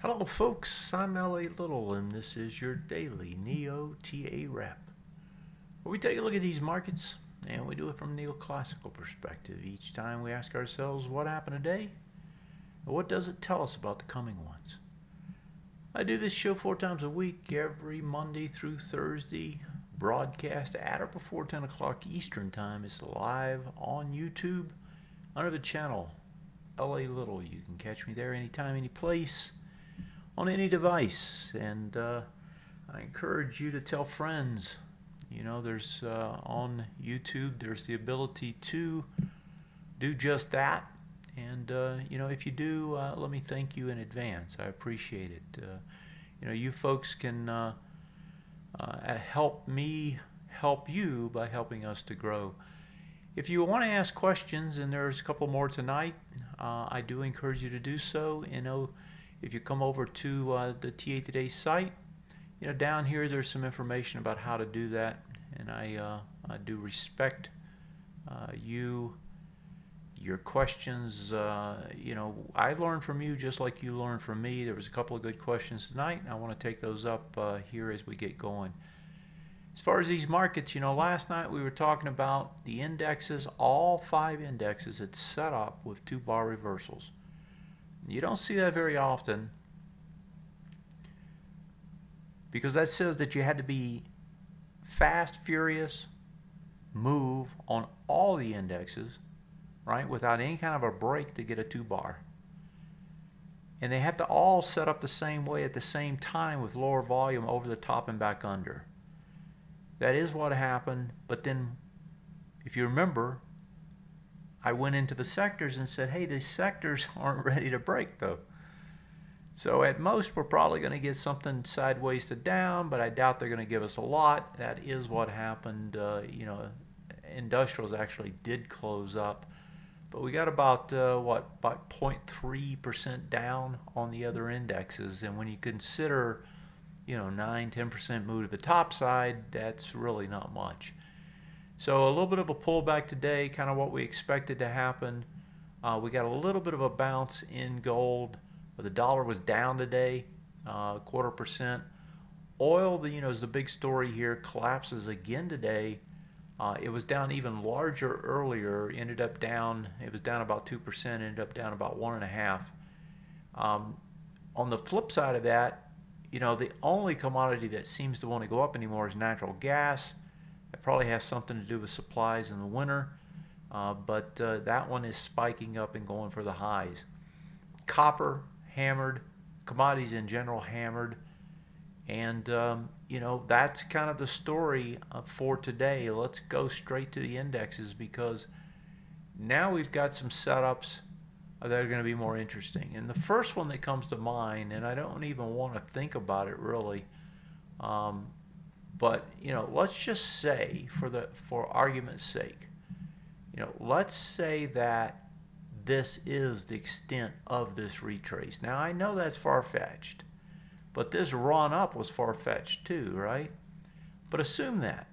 Hello folks, I'm L.A. Little and this is your daily NeoTA wrap, where we take a look at these markets and we do it from a neoclassical perspective. Each time we ask ourselves what happened today and what does it tell us about the coming ones. I do this show 4 times a week, every Monday through Thursday, broadcast at or before 10 o'clock Eastern Time. It's live on YouTube under the channel L.A. Little. You can catch me there anytime, any place, on any device, and I encourage you to tell friends. You know, there's on YouTube there's the ability to do just that, and you know, if you do, let me thank you in advance. I appreciate it. You know, you folks can help me help you by helping us to grow. If you want to ask questions, and there's a couple more tonight, I do encourage you to do so. You know, if you come over to the TA Today site, you know, down here there's some information about how to do that, and I do respect your questions. You know, I learned from you just like you learned from me. There was a couple of good questions tonight, and I want to take those up here as we get going. As far as these markets, you know, last night we were talking about the indexes. All 5 indexes had set up with 2-bar reversals. You don't see that very often, because that says that you had to be fast, furious move on all the indexes, right, without any kind of a break to get a 2-bar. And they have to all set up the same way at the same time with lower volume over the top and back under. That is what happened, but then if you remember, I went into the sectors and said, hey, these sectors aren't ready to break though. So at most we're probably going to get something sideways to down, but I doubt they're going to give us a lot. That is what happened. You know, industrials actually did close up, but we got about about 0.3% down on the other indexes. And when you consider, you know, 9-10% move to the top side, that's really not much. So a little bit of a pullback today, kind of what we expected to happen. We got a little bit of a bounce in gold. The dollar was down today, 0.25%. Oil, you know, is the big story here. Collapses again today. It was down even larger earlier. Ended up down. It was down about 2%. Ended up down about 1.5%. On the flip side of that, you know, the only commodity that seems to want to go up anymore is natural gas. It probably has something to do with supplies in the winter, but that one is spiking up and going for the highs. Copper hammered, commodities in general hammered, and you know, that's kind of the story for today. Let's go straight to the indexes, because now we've got some setups that are going to be more interesting. And the first one that comes to mind, and I don't even want to think about it really, but you know, let's just say, for argument's sake, you know, let's say that this is the extent of this retrace. Now I know that's far-fetched, but this run up was far-fetched too, right? But assume that.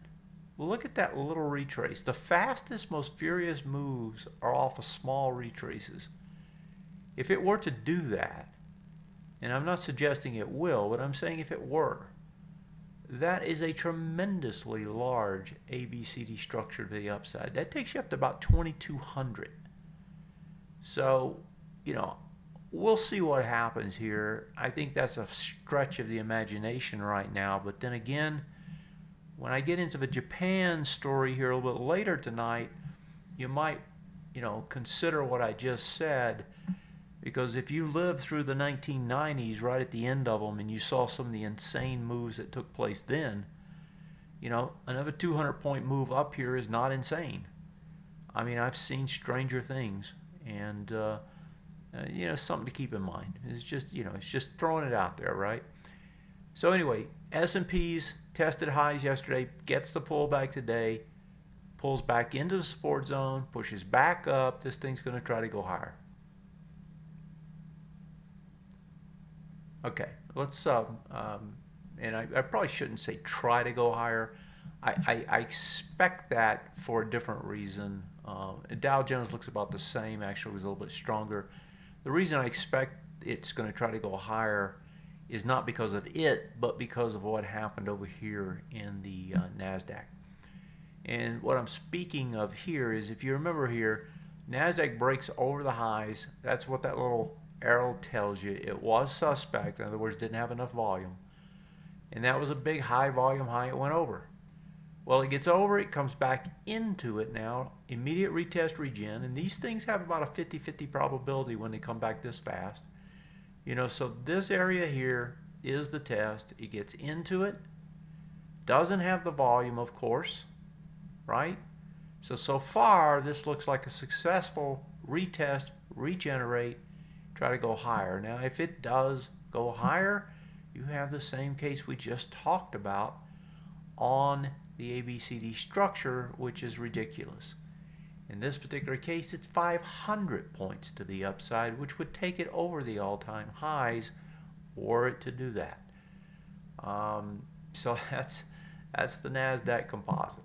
Look at that little retrace. The fastest, most furious moves are off of small retraces. If it were to do that, and I'm not suggesting it will, but I'm saying if it were, that is a tremendously large ABCD structure to the upside. That takes you up to about 2,200. So, you know, we'll see what happens here. I think that's a stretch of the imagination right now. But then again, when I get into the Japan story here a little bit later tonight, you might, you know, consider what I just said. Because if you lived through the 1990s, right at the end of them, and you saw some of the insane moves that took place then, you know, another 200-point move up here is not insane. I mean, I've seen stranger things, and you know, something to keep in mind. It's just, you know, it's just throwing it out there, right? So anyway, S&P's tested highs yesterday, gets the pullback today, pulls back into the support zone, pushes back up. This thing's going to try to go higher. Okay, let's, and I probably shouldn't say try to go higher. I expect that for a different reason. Dow Jones looks about the same, actually was a little bit stronger. The reason I expect it's going to try to go higher is not because of it, but because of what happened over here in the NASDAQ. And what I'm speaking of here is, if you remember here, NASDAQ breaks over the highs. That's what that little arrow tells you. It was suspect. In other words, didn't have enough volume. And that was a big high volume high it went over. Well, it gets over, it comes back into it now, immediate retest regen, and these things have about a 50-50 probability when they come back this fast. You know, so this area here is the test. It gets into it, doesn't have the volume, of course, right? So far, this looks like a successful retest, regenerate, try to go higher. Now, if it does go higher, you have the same case we just talked about on the ABCD structure, which is ridiculous. In this particular case, it's 500 points to the upside, which would take it over the all-time highs for it to do that. So that's the NASDAQ composite.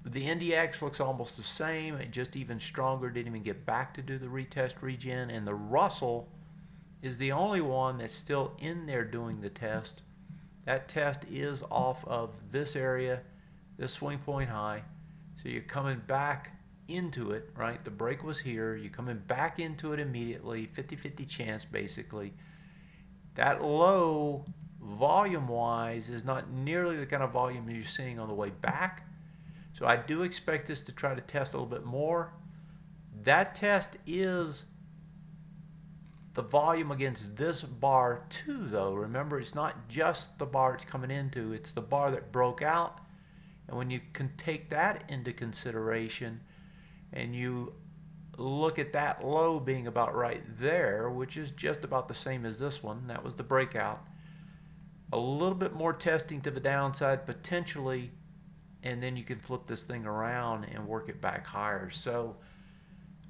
The NDX looks almost the same, it just even stronger, didn't even get back to do the retest regen, and the Russell is the only one that's still in there doing the test. That test is off of this area, this swing point high. So you're coming back into it, right? The break was here. You're coming back into it immediately, 50-50 chance basically. That low, volume-wise, is not nearly the kind of volume you're seeing on the way back. So I do expect this to try to test a little bit more. That test is the volume against this bar too, though. Remember, it's not just the bar it's coming into, it's the bar that broke out. And when you can take that into consideration and you look at that low being about right there, which is just about the same as this one, that was the breakout, a little bit more testing to the downside potentially, and then you can flip this thing around and work it back higher. So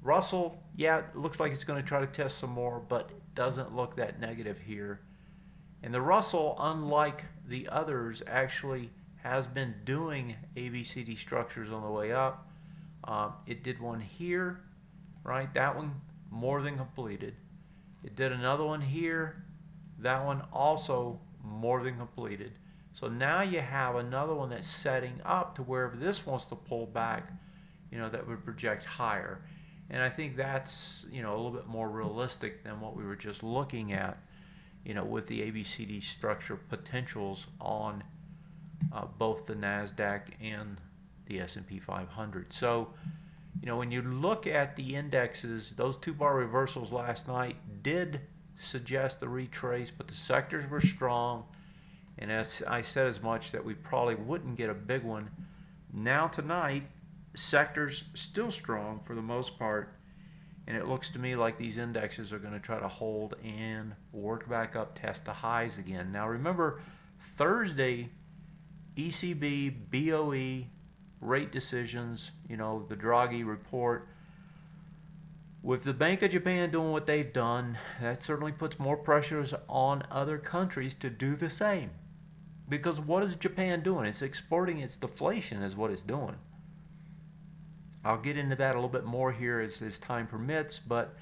Russell, yeah, it looks like it's going to try to test some more, but it doesn't look that negative here. And the Russell, unlike the others, actually has been doing ABCD structures on the way up. It did one here, right? That one more than completed. It did another one here. That one also more than completed. So now you have another one that's setting up to wherever this wants to pull back, you know, that would project higher. And I think that's, you know, a little bit more realistic than what we were just looking at, you know, with the ABCD structure potentials on both the NASDAQ and the S&P 500. So, you know, when you look at the indexes, those two-bar reversals last night did suggest the retrace, but the sectors were strong. And as I said as much, that we probably wouldn't get a big one. Now tonight, sectors still strong for the most part, and it looks to me like these indexes are going to try to hold and work back up, test the highs again. Now remember, Thursday, ECB, BOE, rate decisions, you know, the Draghi report. With the Bank of Japan doing what they've done, that certainly puts more pressures on other countries to do the same. Because what is Japan doing? It's exporting its deflation is what it's doing. I'll get into that a little bit more here as time permits, but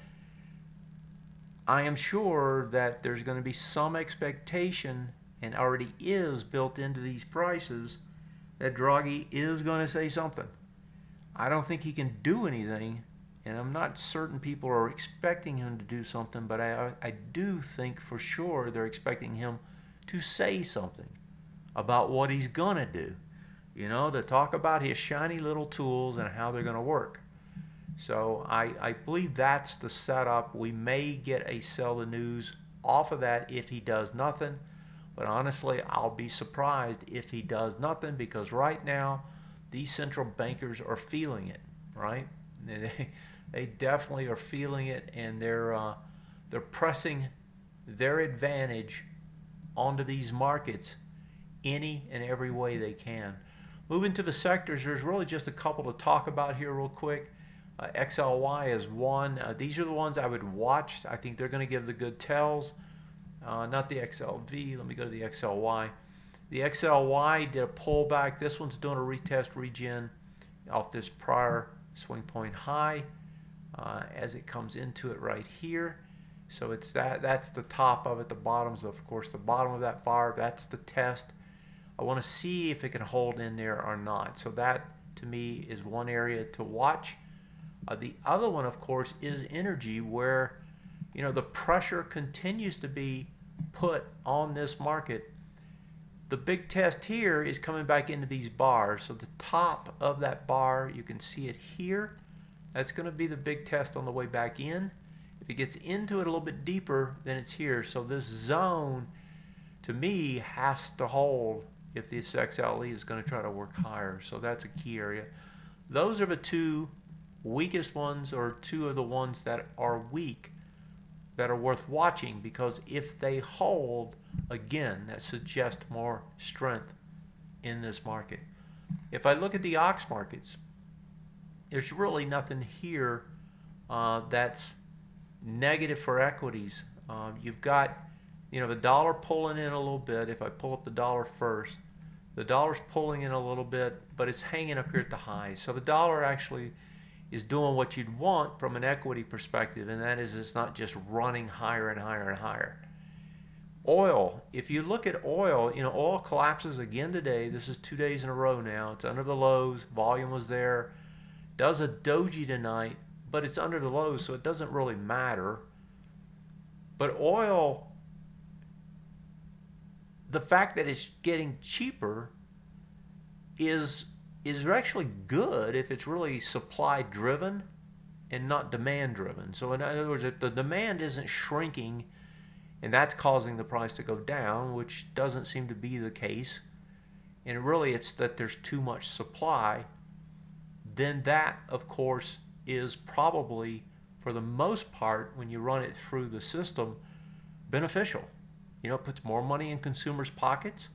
I am sure that there's going to be some expectation, and already is built into these prices, that Draghi is going to say something. I don't think he can do anything, and I'm not certain people are expecting him to do something, but I do think for sure they're expecting him to say something about what he's going to do. You know, to talk about his shiny little tools and how they're going to work. So I believe that's the setup. We may get a sell the news off of that if he does nothing. But honestly, I'll be surprised if he does nothing, because right now these central bankers are feeling it, right? They definitely are feeling it, and they're pressing their advantage onto these markets any and every way they can. Moving to the sectors, there's really just a couple to talk about here real quick. XLY is one. These are the ones I would watch. I think they're going to give the good tells. Not the XLV. Let me go to the XLY. The XLY did a pullback. This one's doing a retest regen off this prior swing point high. as it comes into it right here. So it's that's the top of it. The bottom's of course the bottom of that bar. That's the test. I want to see if it can hold in there or not. So that to me is one area to watch. The other one, of course, is energy, where the pressure continues to be put on this market. The big test here is coming back into these bars. So the top of that bar, you can see it here. That's going to be the big test on the way back in. If it gets into it a little bit deeper, then it's here. So this zone, to me, has to hold if the XLE is going to try to work higher. So that's a key area. Those are the two weakest ones, or two of the ones that are weak, that are worth watching, because if they hold, again, that suggests more strength in this market. If I look at the ox markets, there's really nothing here that's negative for equities. You've got the dollar pulling in a little bit. If I pull up the dollar first, the dollar's pulling in a little bit, but it's hanging up here at the highs. So the dollar actually is doing what you'd want from an equity perspective, and that is it's not just running higher and higher and higher. Oil, if you look at oil, oil collapses again today. This is 2 days in a row now. It's under the lows. Volume was there. Does a doji tonight, but it's under the lows, so it doesn't really matter. But oil, the fact that it's getting cheaper is actually good if it's really supply driven and not demand driven. So in other words, if the demand isn't shrinking and that's causing the price to go down, which doesn't seem to be the case, and really it's that there's too much supply, then that, of course, is probably, for the most part, when you run it through the system, beneficial. It puts more money in consumers' pockets.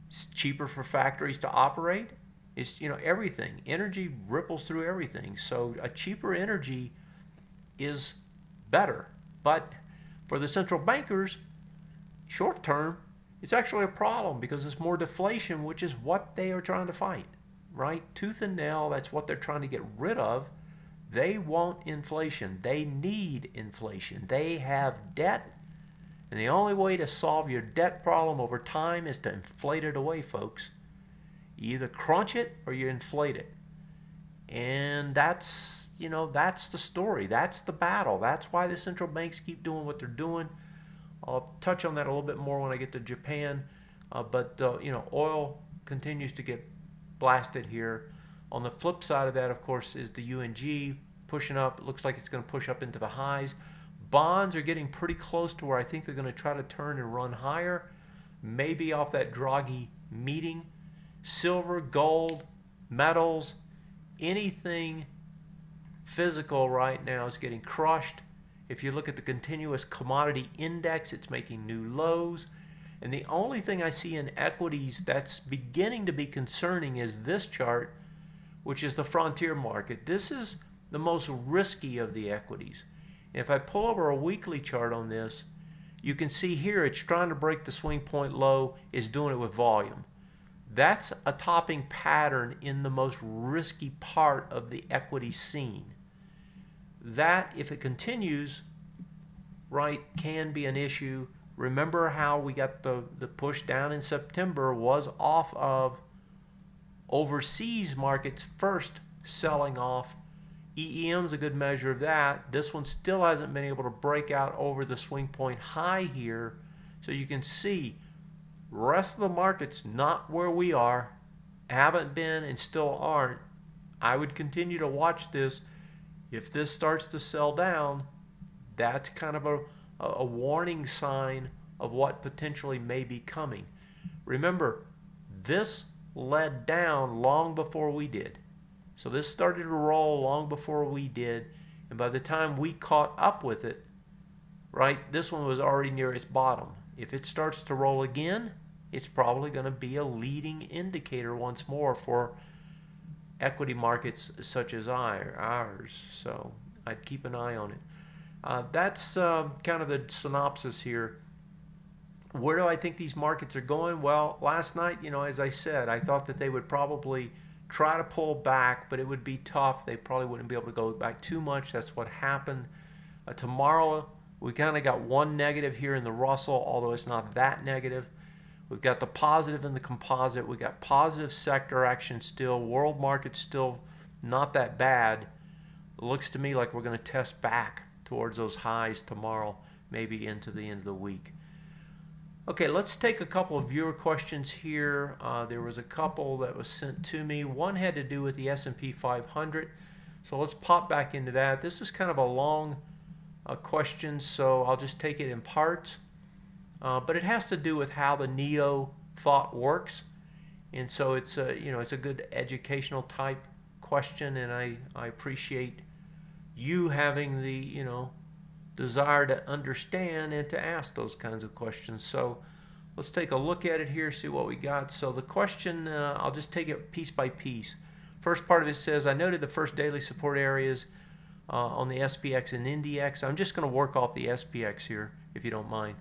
It's cheaper for factories to operate. It's, everything. Energy ripples through everything. So a cheaper energy is better. But for the central bankers, short term, it's actually a problem, because it's more deflation, which is what they are trying to fight, right? Tooth and nail, that's what they're trying to get rid of. They want inflation. They need inflation. They have debt. And the only way to solve your debt problem over time is to inflate it away, folks. You either crunch it or you inflate it. And that's the story. That's the battle. That's why the central banks keep doing what they're doing. I'll touch on that a little bit more when I get to Japan. But oil continues to get blasted here. On the flip side of that, of course, is the UNG pushing up. It looks like it's going to push up into the highs. Bonds are getting pretty close to where I think they're going to try to turn and run higher, maybe off that Draghi meeting. Silver, gold, metals, anything physical right now is getting crushed. If you look at the continuous commodity index, it's making new lows. And the only thing I see in equities that's beginning to be concerning is this chart, which is the frontier market. This is the most risky of the equities. If I pull over a weekly chart on this, you can see here it's trying to break the swing point low, is doing it with volume. That's a topping pattern in the most risky part of the equity scene. That, if it continues, right, can be an issue. Remember how we got the push down in September was off of overseas markets first selling off. EEM is a good measure of that. This one still hasn't been able to break out over the swing point high here. So you can see rest of the markets not where we are, haven't been and still aren't. I would continue to watch this. If this starts to sell down, that's kind of a warning sign of what potentially may be coming. Remember, this led down long before we did. So this started to roll long before we did, and by the time we caught up with it, right, this one was already near its bottom. If it starts to roll again, it's probably going to be a leading indicator once more for equity markets such as ours. So I'd keep an eye on it. That's kind of the synopsis here. Where do I think these markets are going? Well, last night, as I said, I thought that they would probably try to pull back, but it would be tough. They probably wouldn't be able to go back too much. That's what happened. Tomorrow, we kind of got one negative here in the Russell, although it's not that negative. We've got the positive in the composite. We've got positive sector action still. World market still not that bad. It looks to me like we're going to test back towards those highs tomorrow, maybe into the end of the week. Okay, let's take a couple of viewer questions here. There was a couple that was sent to me. One had to do with the S&P 500. So let's pop back into that. This is kind of a long question, so I'll just take it in parts. But it has to do with how the Neo thought works. And so it's a, it's a good educational type question, and I appreciate you having the, desire to understand and to ask those kinds of questions. So let's take a look at it here, see what we got. So the question, I'll just take it piece by piece. First part of it says, I noted the first daily support areas on the SPX and NDX. I'm just going to work off the SPX here, if you don't mind.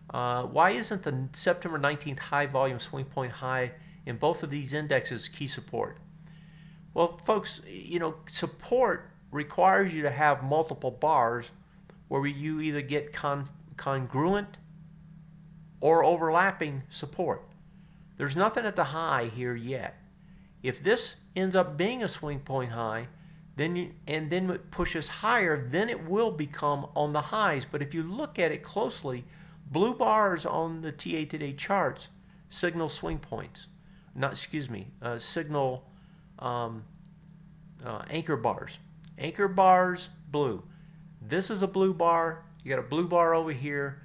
Why isn't the September 19th high volume swing point high in both of these indexes key support? Well, folks, support requires you to have multiple bars where you either get congruent or overlapping support. There's nothing at the high here yet. If this ends up being a swing point high, then it pushes higher, then it will become on the highs. But if you look at it closely, blue bars on the TA Today charts signal swing points. Signal anchor bars. Anchor bars, blue. This is a blue bar. You got a blue bar over here.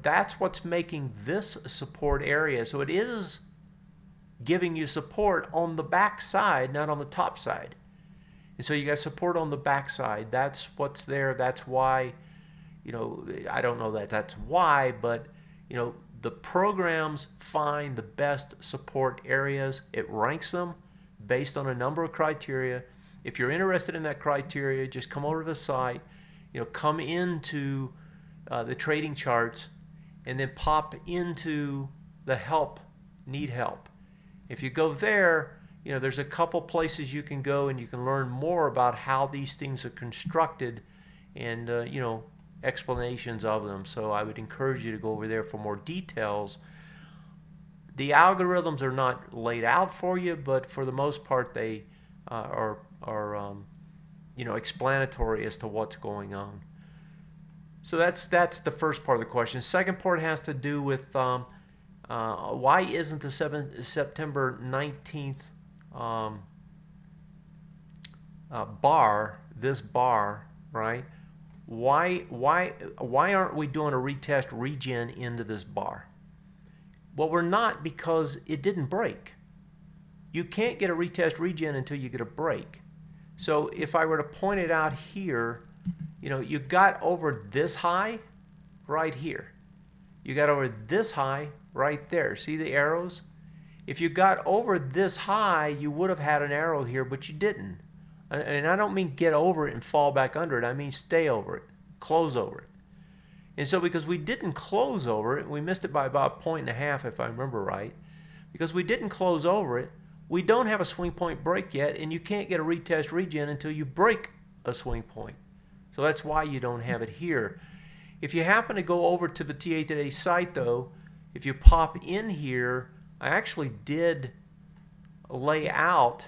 That's what's making this support area. So it is giving you support on the back side, not on the top side. And so you got support on the back side. That's what's there. That's why, I don't know that's why, but, the programs find the best support areas. It ranks them based on a number of criteria. If you're interested in that criteria, just come over to the site, come into the trading charts, and then pop into the help, need help. If you go there, there's a couple places you can go and you can learn more about how these things are constructed and, explanations of them. So I would encourage you to go over there for more details. The algorithms are not laid out for you, but for the most part they are explanatory as to what's going on. So that's the first part of the question. Second part has to do with why isn't the September 19th bar, this bar, right? Why aren't we doing a retest regen into this bar? Well, we're not, because it didn't break. You can't get a retest regen until you get a break. So if I were to point it out here, you got over this high right here. You got over this high right there. See the arrows? If you got over this high, you would have had an arrow here, but you didn't. And I don't mean get over it and fall back under it. I mean stay over it, close over it. And so because we didn't close over it, we missed it by about 1.5 if I remember right. Because we didn't close over it, we don't have a swing point break yet, and you can't get a retest regen until you break a swing point. So that's why you don't have it here. If you happen to go over to the TA Today site, though, if you pop in here, I actually did lay out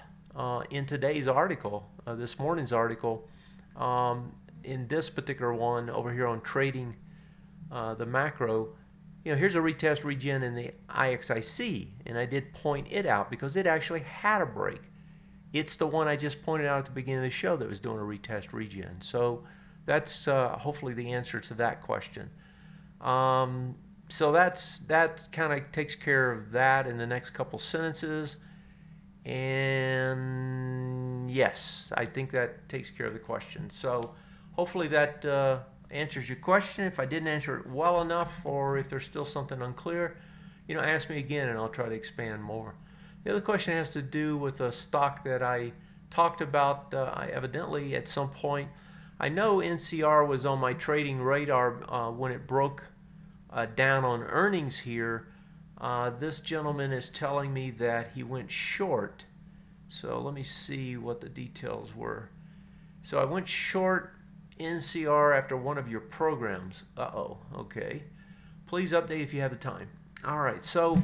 in today's article, this morning's article, in this particular one over here on trading the macro, here's a retest regen in the IXIC, and I did point it out because it actually had a break. It's the one I just pointed out at the beginning of the show that was doing a retest regen. So that's hopefully the answer to that question. So that kind of takes care of that in the next couple sentences. And yes, I think that takes care of the question. So hopefully that answers your question. If I didn't answer it well enough, or if there's still something unclear, ask me again and I'll try to expand more. The other question has to do with a stock that I talked about evidently at some point. I know NCR was on my trading radar when it broke down on earnings here. This gentleman is telling me that he went short So let me see what the details were. So I went short NCR after one of your programs. Uh-oh, okay. Please update if you have the time. All right, so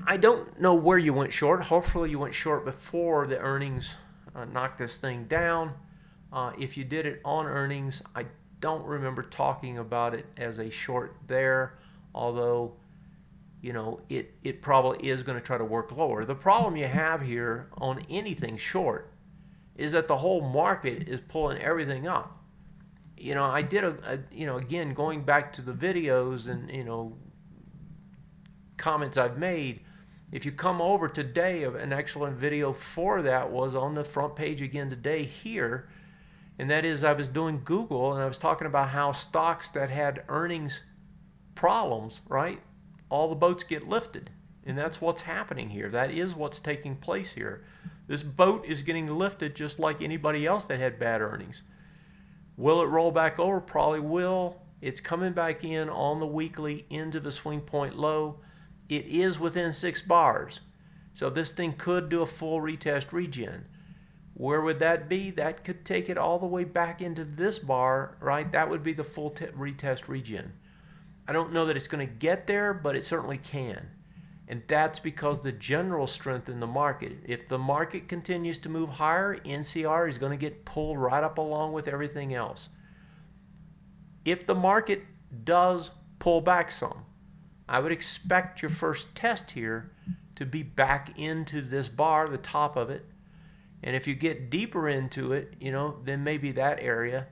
I don't know where you went short. Hopefully you went short before the earnings knocked this thing down. If you did it on earnings, I don't remember talking about it as a short there, although you know it probably is going to try to work lower. The problem you have here on anything short is that the whole market is pulling everything up. You know, I did again, going back to the videos and comments I've made, if you come over today, an excellent video for that was on the front page again today here, and that is I was doing Google and I was talking about how stocks that had earnings problems, right, all the boats get lifted, and that's what's happening here. That is what's taking place here. This boat is getting lifted just like anybody else that had bad earnings. Will it roll back over? Probably will. It's coming back in on the weekly into the swing point low. It is within 6 bars. So this thing could do a full retest regen. Where would that be? That could take it all the way back into this bar, right? That would be the full retest regen. I don't know that it's going to get there, but it certainly can. And that's because the general strength in the market. If the market continues to move higher, NCR is going to get pulled right up along with everything else. If the market does pull back some, I would expect your first test here to be back into this bar, the top of it. And if you get deeper into it, then maybe that area.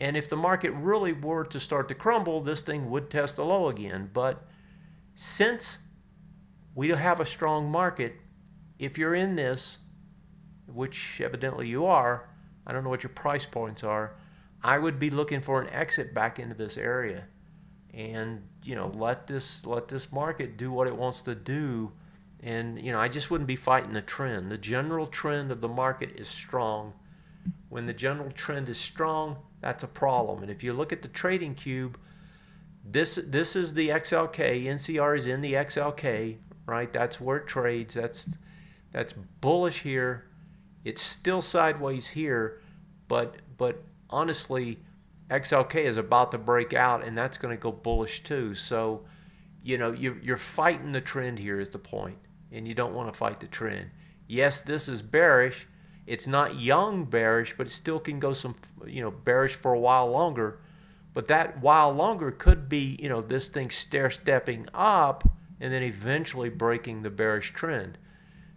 And if the market really were to start to crumble, this thing would test the low again. But since we have a strong market, if you're in this, which evidently you are, I don't know what your price points are, I would be looking for an exit back into this area. And let this market do what it wants to do. And I just wouldn't be fighting the trend. The general trend of the market is strong. When the general trend is strong, that's a problem. And if you look at the trading cube, this is the XLK. NCR is in the XLK, right? That's where it trades. That's bullish here. It's still sideways here, but honestly, XLK is about to break out, and that's going to go bullish too. So, you're fighting the trend here is the point, and you don't want to fight the trend. Yes, this is bearish. It's not young bearish, but it still can go some, bearish for a while longer. But that while longer could be, this thing stair-stepping up and then eventually breaking the bearish trend.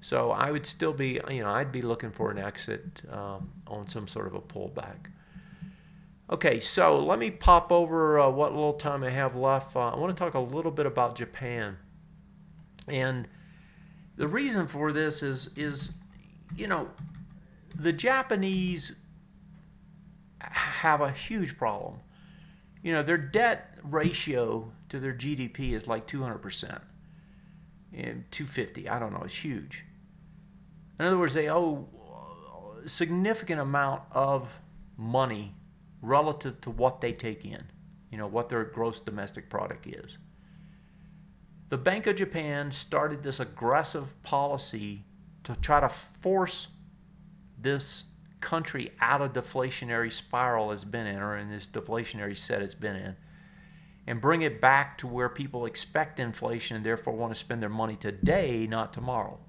So I would still be, I'd be looking for an exit on some sort of a pullback. Okay, so let me pop over what little time I have left. I want to talk a little bit about Japan. And the reason for this is the Japanese have a huge problem. Their debt ratio to their GDP is like 200%. And 250, I don't know, it's huge. In other words, they owe a significant amount of money relative to what they take in, what their gross domestic product is. The Bank of Japan started this aggressive policy to try to force this country out of deflationary spiral it's been in, or in this deflationary set it's been in, and bring it back to where people expect inflation and therefore want to spend their money today, not tomorrow.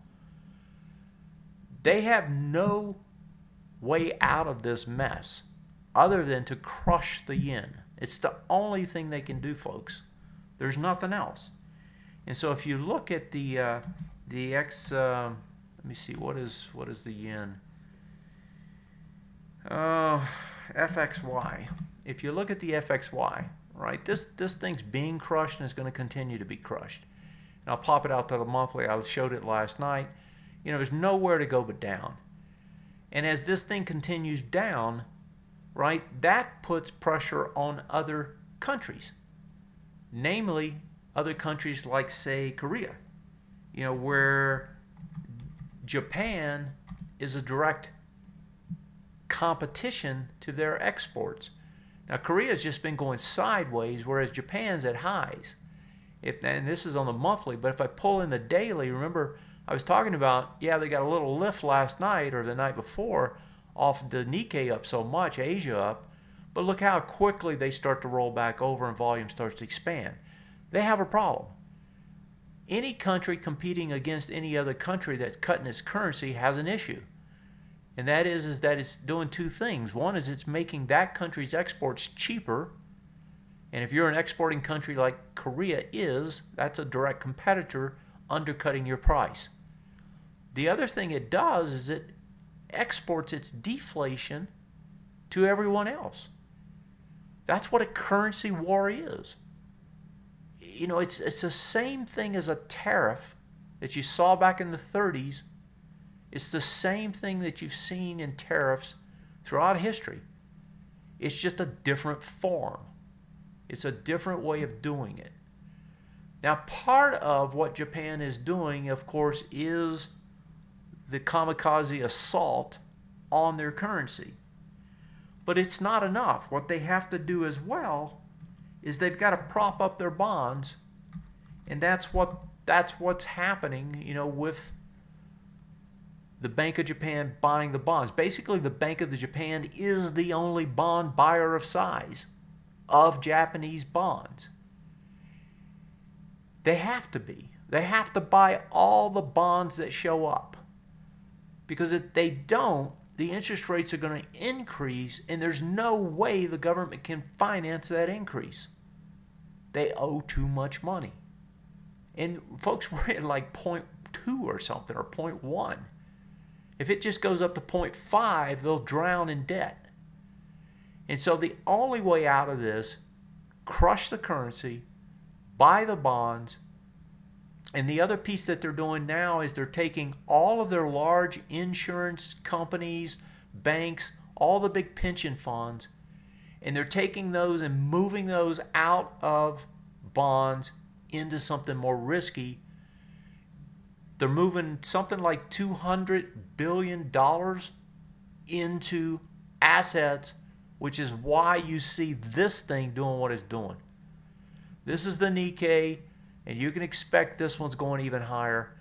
They have no way out of this mess other than to crush the yen. It's the only thing they can do, folks. There's nothing else. And so if you look at the let me see, what is the yen? FXY. If you look at the FXY, right, this thing's being crushed and is going to continue to be crushed. And I'll pop it out to the monthly. I showed it last night. There's nowhere to go but down. And as this thing continues down, right, that puts pressure on other countries, namely other countries like, say, Korea, where Japan is a direct competition to their exports. Now, Korea's just been going sideways, whereas Japan's at highs. And this is on the monthly, but if I pull in the daily, remember, I was talking about, yeah, they got a little lift last night or the night before off the Nikkei up so much, Asia up, but look how quickly they start to roll back over and volume starts to expand. They have a problem. Any country competing against any other country that's cutting its currency has an issue. And that is that it's doing two things. One is it's making that country's exports cheaper. And if you're an exporting country like Korea is, that's a direct competitor undercutting your price. The other thing it does is it exports its deflation to everyone else. That's what a currency war is. You know, it's the same thing as a tariff that you saw back in the 30s. It's the same thing that you've seen in tariffs throughout history. It's just a different form. It's a different way of doing it. Now, part of what Japan is doing, of course, is the kamikaze assault on their currency. But it's not enough. What they have to do as well is they've got to prop up their bonds, and that's what's happening, you know, with the Bank of Japan buying the bonds. Basically, the Bank of Japan is the only bond buyer of size of Japanese bonds. They have to be. They have to buy all the bonds that show up. Because if they don't, the interest rates are going to increase, and there's no way the government can finance that increase. They owe too much money. And folks, we're at like 0.2 or something, or 0.1. If it just goes up to 0.5, they'll drown in debt. And so the only way out of this, crush the currency, buy the bonds, and the other piece that they're doing now is they're taking all of their large insurance companies, banks, all the big pension funds, and they're taking those and moving those out of bonds into something more risky. They're moving something like $200 billion into assets, which is why you see this thing doing what it's doing. This is the Nikkei, and you can expect this one's going even higher.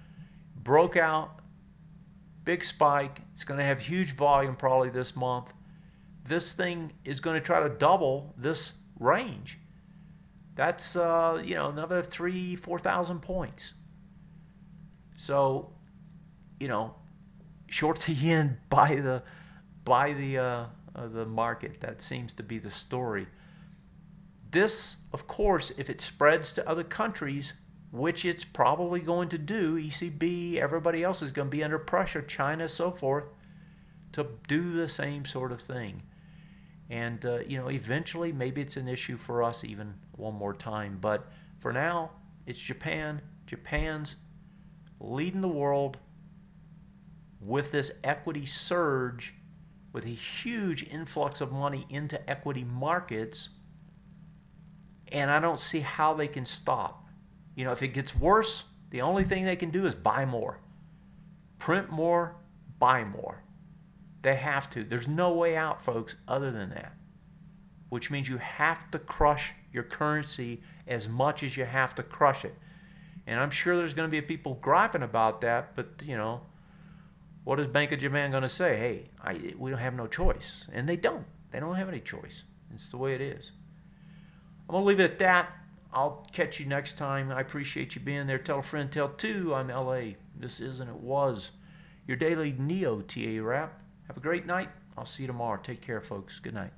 Broke out, big spike. It's going to have huge volume probably this month. This thing is going to try to double this range. That's another 4,000 points. So, short the yen, buy the market. That seems to be the story. This, of course, if it spreads to other countries, which it's probably going to do, ECB, everybody else is going to be under pressure, China, so forth, to do the same sort of thing. And, eventually maybe it's an issue for us even one more time. But for now, it's Japan. Japan's leading the world with this equity surge, with a huge influx of money into equity markets. And I don't see how they can stop. If it gets worse, the only thing they can do is buy more. Print more, buy more. They have to. There's no way out, folks, other than that. Which means you have to crush your currency as much as you have to crush it. And I'm sure there's going to be people griping about that, but, what is Bank of Japan going to say? Hey, we don't have no choice. And they don't. They don't have any choice. It's the way it is. I'm going to leave it at that. I'll catch you next time. I appreciate you being there. Tell a friend, tell two. I'm LA. This is and it was your daily NeoTA wrap. Have a great night. I'll see you tomorrow. Take care, folks. Good night.